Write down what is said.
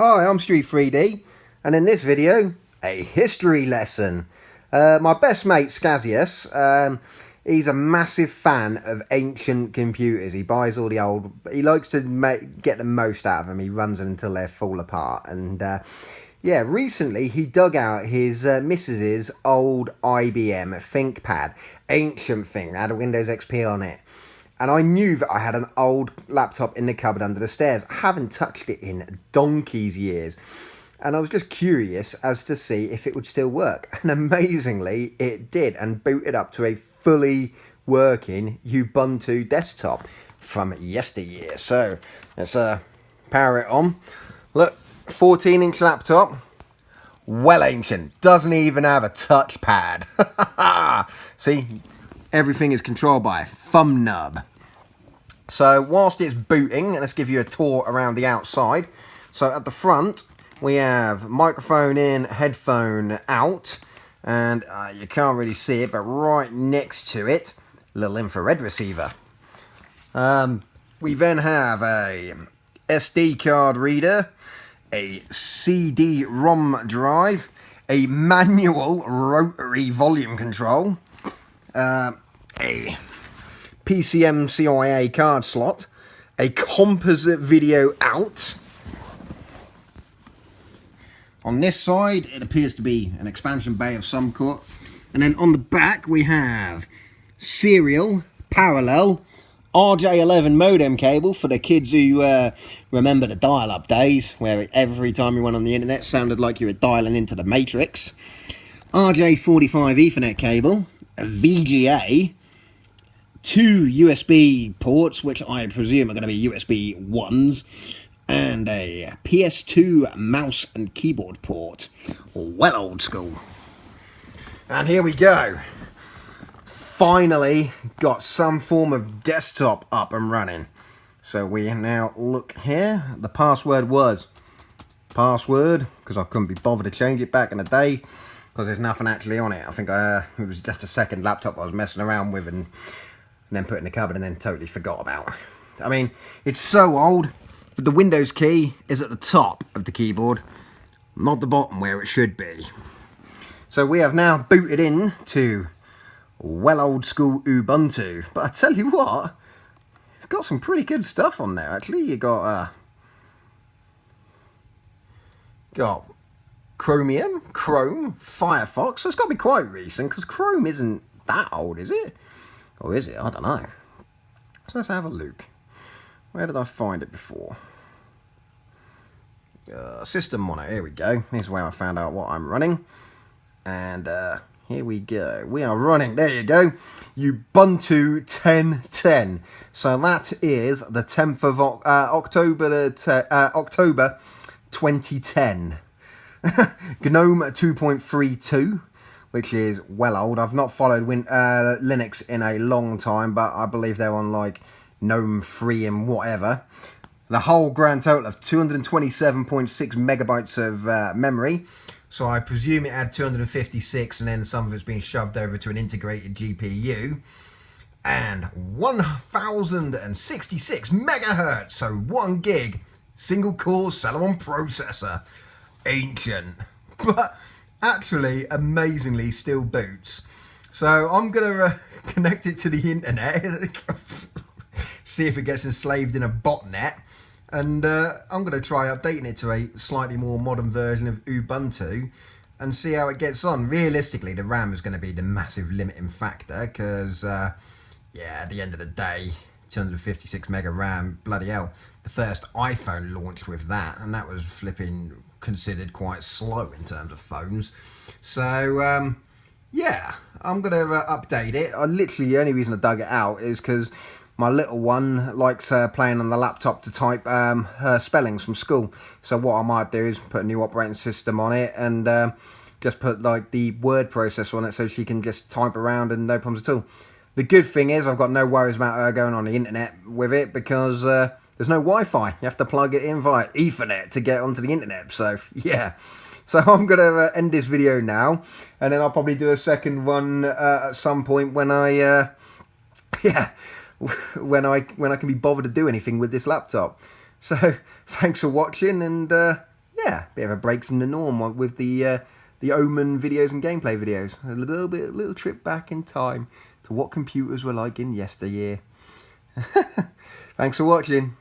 Hi, I'm Street 3D, and in this video, a history lesson. My best mate, Skazius, he's a massive fan of ancient computers. He buys all the old... He likes to get the most out of them. He runs them until they fall apart. And yeah, recently he dug out his missus's old IBM ThinkPad. Ancient thing, had a Windows XP on it. And I knew that I had an old laptop in the cupboard under the stairs. I haven't touched it in donkey's years. And I was just curious as to see if it would still work. And amazingly, it did. And booted up to a fully working Ubuntu desktop from yesteryear. So, let's power it on. Look, 14-inch laptop. Well ancient. Doesn't even have a touchpad. See? Everything is controlled by a thumb nub. So whilst it's booting, let's give you a tour around the outside. So at the front, we have microphone in, headphone out, and you can't really see it, but right next to it, little infrared receiver. We then have a SD card reader, a CD-ROM drive, a manual rotary volume control, a PCMCIA card slot, a composite video out. On this side, it appears to be an expansion bay of some sort. And then on the back, we have serial, parallel, RJ11 modem cable for the kids who remember the dial-up days, where every time you went on the internet, sounded like you were dialing into the Matrix. RJ45 Ethernet cable, a VGA, 2 USB ports, which I presume are going to be USB 1s, and a PS2 mouse and keyboard port. Well old school. And here we go. Finally got some form of desktop up and running. So we now look here. The password was password, because I couldn't be bothered to change it back in the day, because there's nothing actually on it. I think it was just a second laptop I was messing around with and then put in the cupboard and then totally forgot about. I mean, it's so old, but the Windows key is at the top of the keyboard, not the bottom where it should be. So we have now booted in to well old school Ubuntu. But I tell you what, it's got some pretty good stuff on there actually. You got Chromium, Chrome, Firefox. So it's got to be quite recent, because Chrome isn't that old, is it? Or is it? I don't know. So let's have a look. Where did I find it before? System Mono. Here we go. Here's where I found out what I'm running. And here we go. We are running, there you go, Ubuntu 10.10. So that is the 10th of October 2010. GNOME 2.32. Which is well old. I've not followed Linux in a long time, but I believe they're on like GNOME 3 and whatever. The whole grand total of 227.6 megabytes of memory. So I presume it had 256, and then some of it's been shoved over to an integrated GPU. And 1066 megahertz, so 1 gig, single core Celeron processor. Ancient. But actually, amazingly, still boots. So I'm going to connect it to the internet, see if it gets enslaved in a botnet, and I'm going to try updating it to a slightly more modern version of Ubuntu and see how it gets on. Realistically, the RAM is going to be the massive limiting factor, because, yeah, at the end of the day, 256 mega RAM, bloody hell. The first iPhone launched with that, and that was flipping considered quite slow in terms of phones. So yeah, I'm gonna update it. The only reason I dug it out is because my little one likes playing on the laptop to type her spellings from school. So what I might do is put a new operating system on it and just put like the word processor on it, so she can just type around and no problems at all. The good thing is I've got no worries about her going on the internet with it, because there's no Wi-Fi. You have to plug it in via Ethernet to get onto the internet. So, yeah. So I'm going to end this video now. And then I'll probably do a second one at some point when I... yeah. When I can be bothered to do anything with this laptop. So, thanks for watching, and yeah, bit of a break from the norm with the Omen videos and gameplay videos. A little trip back in time to what computers were like in yesteryear. Thanks for watching.